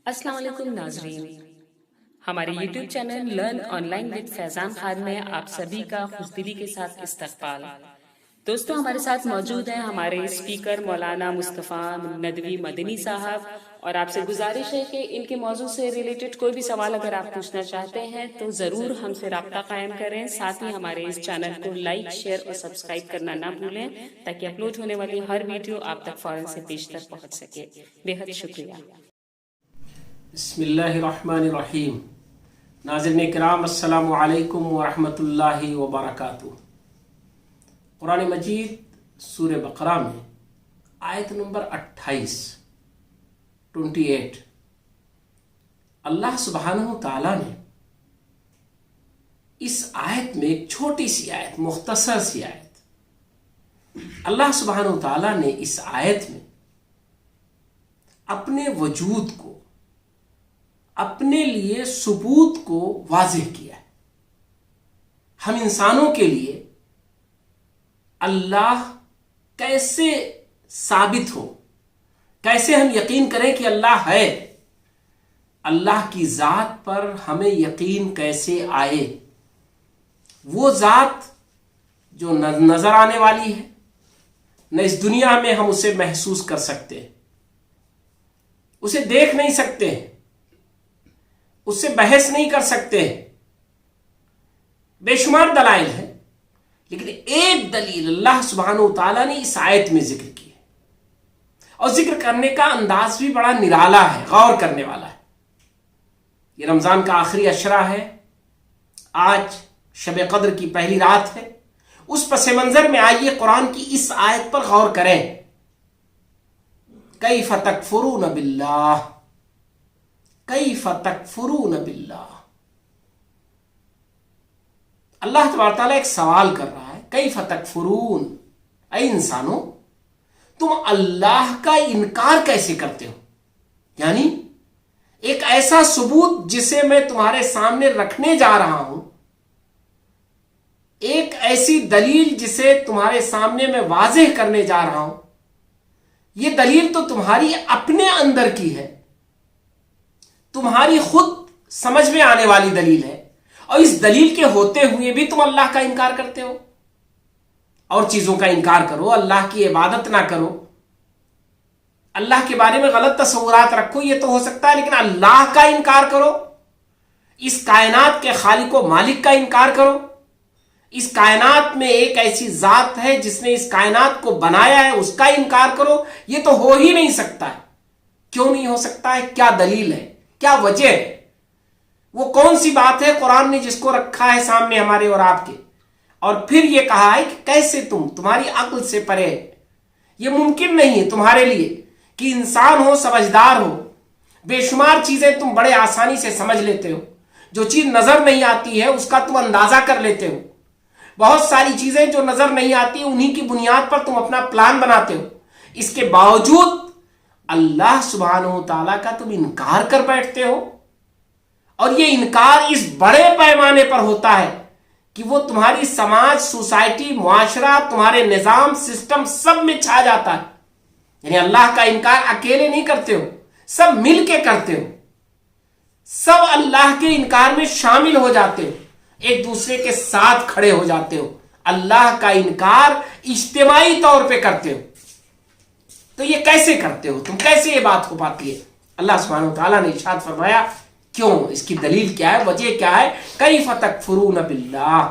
السلام علیکم ناظرین، ہمارے YouTube channel learn online with Faizan Khan میں آپ سبھی کا خوشدلی کے ساتھ استقبال۔ دوستو، ہمارے ساتھ موجود ہیں ہمارے اسپیکر مولانا مصطفیٰ ندوی مدنی صاحب، اور آپ سے گزارش ہے کہ ان کے موضوع سے ریلیٹڈ کوئی بھی سوال اگر آپ پوچھنا چاہتے ہیں تو ضرور ہم سے رابطہ قائم کریں۔ ساتھ ہی ہمارے اس چینل کو لائک، شیئر اور سبسکرائب کرنا نہ بھولیں تاکہ اپلوڈ ہونے والی ہر ویڈیو آپ تک فوراً سے پیشتر پہنچ سکے۔ بے حد شکریہ۔ بسم اللہ الرحمن الرحیم۔ ناظرین کرام، السلام علیکم ورحمۃ اللہ وبرکاتہ۔ قرآن مجید سورہ بقرہ میں آیت نمبر 28 اللہ سبحانہ تعالیٰ نے اس آیت میں ایک چھوٹی سی آیت، مختصر سی آیت، اللہ سبحانہ تعالیٰ نے اس آیت میں اپنے وجود کو، اپنے لیے ثبوت کو واضح کیا ہے۔ ہم انسانوں کے لیے اللہ کیسے ثابت ہو، کیسے ہم یقین کریں کہ اللہ ہے، اللہ کی ذات پر ہمیں یقین کیسے آئے، وہ ذات جو نظر آنے والی ہے، نہ اس دنیا میں ہم اسے محسوس کر سکتے ہیں، اسے دیکھ نہیں سکتے ہیں، اس سے بحث نہیں کر سکتے ہیں، بے شمار دلائل ہیں، لیکن ایک دلیل اللہ سبحانہ تعالیٰ نے اس آیت میں ذکر کی ہے، اور ذکر کرنے کا انداز بھی بڑا نرالا ہے، غور کرنے والا ہے۔ یہ رمضان کا آخری عشرہ ہے، آج شب قدر کی پہلی رات ہے، اس پس منظر میں آئیے قرآن کی اس آیت پر غور کریں۔ کیف تکفرون باللہ، کیف تکفرون باللہ۔ اللہ تبارک تعالیٰ ایک سوال کر رہا ہے، کیف تکفرون، اے انسانوں تم اللہ کا انکار کیسے کرتے ہو؟ یعنی ایک ایسا ثبوت جسے میں تمہارے سامنے رکھنے جا رہا ہوں، ایک ایسی دلیل جسے تمہارے سامنے میں واضح کرنے جا رہا ہوں، یہ دلیل تو تمہاری اپنے اندر کی ہے، تمہاری خود سمجھ میں آنے والی دلیل ہے، اور اس دلیل کے ہوتے ہوئے بھی تم اللہ کا انکار کرتے ہو، اور چیزوں کا انکار کرو، اللہ کی عبادت نہ کرو، اللہ کے بارے میں غلط تصورات رکھو، یہ تو ہو سکتا ہے، لیکن اللہ کا انکار کرو، اس کائنات کے خالق و مالک کا انکار کرو، اس کائنات میں ایک ایسی ذات ہے جس نے اس کائنات کو بنایا ہے، اس کا انکار کرو، یہ تو ہو ہی نہیں سکتا ہے۔ کیوں نہیں ہو سکتا ہے؟ کیا دلیل ہے، کیا وجہ ہے؟ وہ کون سی بات ہے قرآن نے جس کو رکھا ہے سامنے ہمارے اور آپ کے، اور پھر یہ کہا ہے کہ کیسے تمہاری عقل سے پرے ہے، یہ ممکن نہیں ہے تمہارے لیے کہ انسان ہو، سمجھدار ہو، بے شمار چیزیں تم بڑے آسانی سے سمجھ لیتے ہو، جو چیز نظر نہیں آتی ہے اس کا تم اندازہ کر لیتے ہو، بہت ساری چیزیں جو نظر نہیں آتی انہی کی بنیاد پر تم اپنا پلان بناتے ہو، اس کے باوجود اللہ سبحانہ تعالیٰ کا تم انکار کر بیٹھتے ہو، اور یہ انکار اس بڑے پیمانے پر ہوتا ہے کہ وہ تمہاری سماج، سوسائٹی، معاشرہ، تمہارے نظام، سسٹم سب میں چھا جاتا ہے۔ یعنی اللہ کا انکار اکیلے نہیں کرتے ہو، سب مل کے کرتے ہو، سب اللہ کے انکار میں شامل ہو جاتے ہو، ایک دوسرے کے ساتھ کھڑے ہو جاتے ہو، اللہ کا انکار اجتماعی طور پہ کرتے ہو۔ تو یہ کیسے کرتے ہو تم؟ کیسے یہ بات ہو پاتی ہے؟ اللہ سبحانہ تعالیٰ نے ارشاد فرمایا، کیوں، اس کی دلیل کیا ہے، وجہ کیا ہے؟ کیف تکفرون باللہ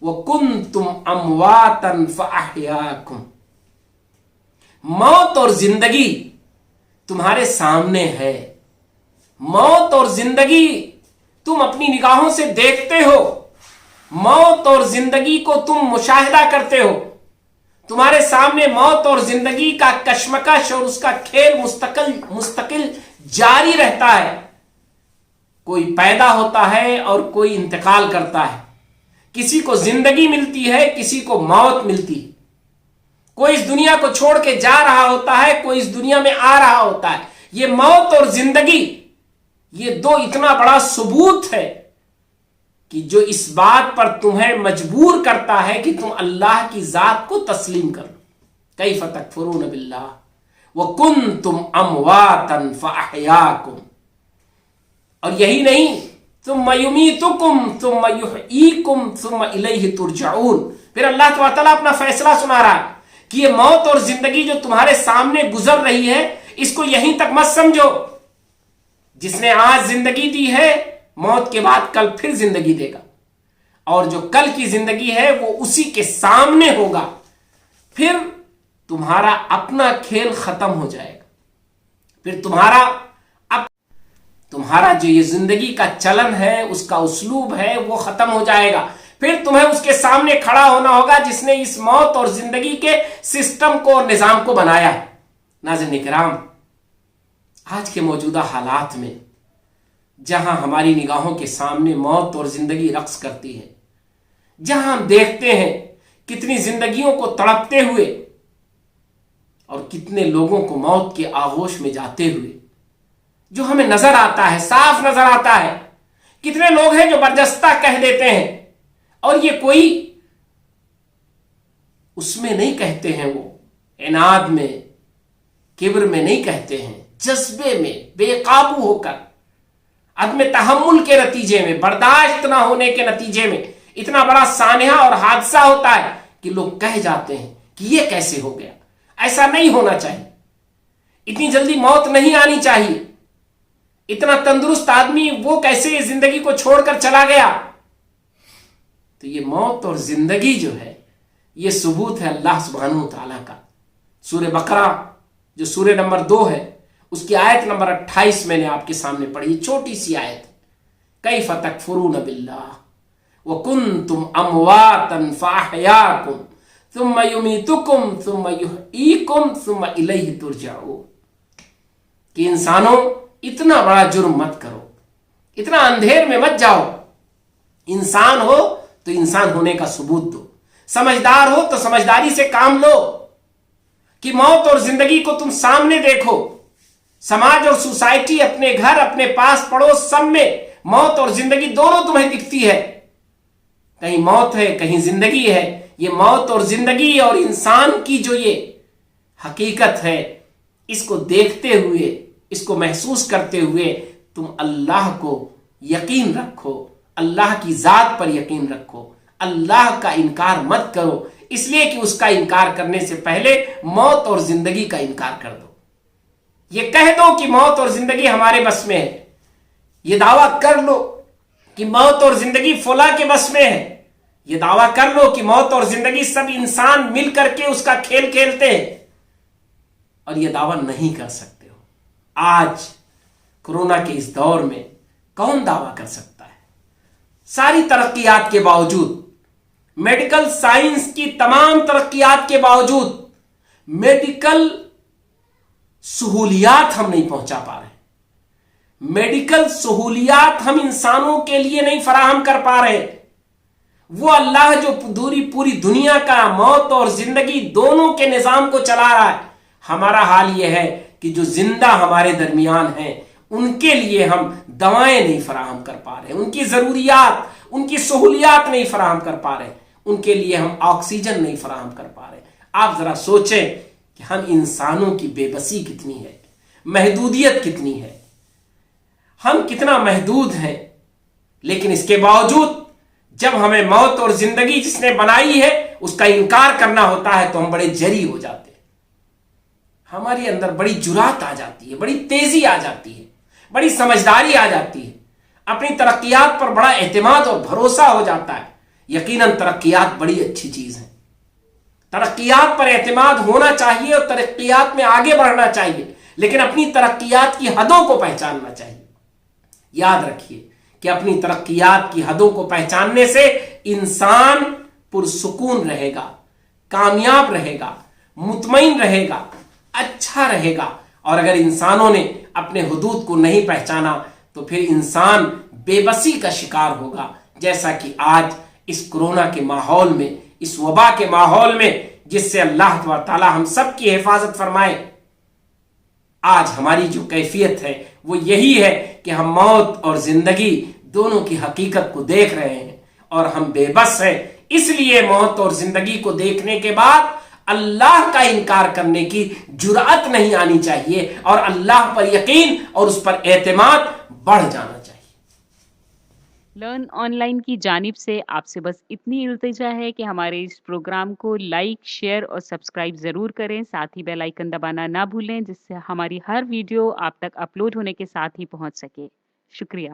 وکنتم امواتا فاحیاکم۔ موت اور زندگی تمہارے سامنے ہے، موت اور زندگی تم اپنی نگاہوں سے دیکھتے ہو، موت اور زندگی کو تم مشاہدہ کرتے ہو، تمہارے سامنے موت اور زندگی کا کشمکش اور اس کا کھیل مستقل جاری رہتا ہے۔ کوئی پیدا ہوتا ہے اور کوئی انتقال کرتا ہے، کسی کو زندگی ملتی ہے، کسی کو موت ملتی ہے، کوئی اس دنیا کو چھوڑ کے جا رہا ہوتا ہے، کوئی اس دنیا میں آ رہا ہوتا ہے۔ یہ موت اور زندگی، یہ دو اتنا بڑا ثبوت ہے کہ جو اس بات پر تمہیں مجبور کرتا ہے کہ تم اللہ کی ذات کو تسلیم کرو۔ کیف تکفرون باللہ وکنتم امواتا فاحیاکم۔ और यही नहीं, तुम युमीतुकुम तुम युहयीकुम तुम इलैहि तुरजाऊन। फिर अल्लाह तबारक व तआला अपना फैसला सुना रहा है कि ये मौत और जिंदगी जो तुम्हारे सामने गुजर रही है, इसको यहीं तक मत समझो। जिसने आज जिंदगी दी है, मौत के बाद कल फिर जिंदगी देगा, और जो कल की जिंदगी है वो उसी के सामने होगा। फिर तुम्हारा अपना खेल खत्म हो जाएगा। फिर तुम्हारा जो ये जिंदगी का चलन है, उसका उस्लूब है, वो खत्म हो जाएगा। फिर तुम्हें उसके सामने खड़ा होना होगा जिसने इस मौत और जिंदगी के सिस्टम को और निजाम को बनाया है। नाज़रीन इकराम, आज के मौजूदा हालात में जहां हमारी निगाहों के सामने मौत और जिंदगी रक्स करती है, जहां हम देखते हैं कितनी जिंदगियों को तड़पते हुए और कितने लोगों को मौत के आगोश में जाते हुए जो हमें नजर आता है, साफ नजर आता है। कितने लोग हैं जो बर्जस्ता कह देते हैं, और ये कोई उसमें नहीं कहते हैं, वो इनाद में, किब्र में नहीं कहते हैं, जज्बे में बेकाबू होकर, अदम तहम्मुल के नतीजे में, बर्दाश्त ना होने के नतीजे में इतना बड़ा सानहा और हादसा होता है कि लोग कह जाते हैं कि ये कैसे हो गया, ऐसा नहीं होना चाहिए, इतनी जल्दी मौत नहीं आनी चाहिए, इतना तंदुरुस्त आदमी वो कैसे जिंदगी को छोड़कर चला गया। तो ये मौत और जिंदगी जो है, ये सबूत है अल्लाह सुब्हानहू तआला का। सूरह बकरा जो सूरह नंबर 2 है, उसकी आयत नंबर 28 मैंने आपके सामने पढ़ी, छोटी सी आयत, कैफ तकफुरून बिल्लाह व कुंतुम अमवातन फअहयाकुम सुम्मा युमीतुकुम सुम्मा युहयीकुम सुम्मा इलैहि तुरजाऊन। कि इंसानों, इतना बड़ा जुर्म मत करो, इतना अंधेर में मत जाओ। इंसान हो तो इंसान होने का सबूत दो, समझदार हो तो समझदारी से काम लो, कि मौत और जिंदगी को तुम सामने देखो। समाज और सोसाइटी, अपने घर, अपने पास पड़ोस, सब में मौत और जिंदगी दोनों तुम्हें दिखती है। कहीं मौत है, कहीं जिंदगी है। ये मौत और जिंदगी और इंसान की जो ये हकीकत है, इसको देखते हुए, इसको महसूस करते हुए तुम अल्लाह को यकीन रखो, अल्लाह की जात पर यकीन रखो, अल्लाह का इनकार मत करो, इसलिए कि उसका इनकार करने से पहले मौत और जिंदगी का इनकार कर दो। ये कह दो कि मौत और जिंदगी हमारे बस में है, ये दावा कर लो कि मौत और जिंदगी फला के बस में है, ये दावा कर लो कि मौत और जिंदगी सब इंसान मिल करके उसका खेल खेलते हैं, और ये दावा नहीं कर सकते हो। आज कोरोना के इस दौर में कौन दावा कर सकता है? सारी तरक्कियात के बावजूद, मेडिकल साइंस की तमाम तरक्कियात के बावजूद, मेडिकल सहूलियात हम नहीं पहुंचा पा रहे, मेडिकल सहूलियात हम इंसानों के लिए नहीं फराहम कर पा रहे। वो अल्लाह जो पूरी दुनिया का मौत और जिंदगी दोनों के निजाम को चला रहा है, हमारा हाल यह है कि जो जिंदा हमारे दरमियान हैं, उनके लिए हम दवाएं नहीं फराहम कर पा रहे, उनकी जरूरियात, उनकी सहूलियात नहीं फराहम कर पा रहे, उनके लिए हम ऑक्सीजन नहीं फराहम कर पा रहे। आप जरा सोचें कि हम इंसानों की बेबसी कितनी है, महदूदियत कितनी है, हम कितना महदूद हैं। लेकिन इसके बावजूद जब हमें मौत और जिंदगी जिसने बनाई है उसका इनकार करना होता है, तो हम बड़े जरी हो जाते हैं, हमारे अंदर बड़ी जुरात आ जाती है, बड़ी तेजी आ जाती है, बड़ी समझदारी आ जाती है, अपनी तरक्कियात पर बड़ा एतमाद और भरोसा हो जाता है। यकीनन तरक्कियात बड़ी अच्छी चीज है, तरक्कियात पर एतमाद होना चाहिए और तरक्कियात में आगे बढ़ना चाहिए, लेकिन अपनी तरक्कियात की हदों को पहचानना चाहिए। याद रखिए कि अपनी तरक्कियात की हदों को पहचानने से इंसान पुरसुकून रहेगा, कामयाब रहेगा, मुतमईन रहेगा, अच्छा रहेगा। और अगर इंसानों ने अपने हुदूद को नहीं पहचाना तो फिर इंसान बेबसी का शिकार होगा, जैसा कि आज इस कोरोना के माहौल में, इस वबा के माहौल में, जिससे अल्लाह ताला हम सब की हिफाजत फरमाए। आज हमारी जो कैफियत है वो यही है कि हम मौत और जिंदगी दोनों की हकीकत को देख रहे हैं और हम बेबस हैं। इसलिए मौत और जिंदगी को देखने के बाद अल्लाह का इनकार करने की जुरात नहीं आनी चाहिए और अल्लाह पर यकीन और उस पर एतमाद बढ़ जाना चाहिए। لرن آن لائن کی جانب سے آپ سے بس اتنی التجا ہے کہ ہمارے اس پروگرام کو لائک، شیئر اور سبسکرائب ضرور کریں، ساتھ ہی بیل آئیکن دبانا نہ بھولیں، جس سے ہماری ہر ویڈیو آپ تک اپلوڈ ہونے کے ساتھ ہی پہنچ سکے۔ شکریہ۔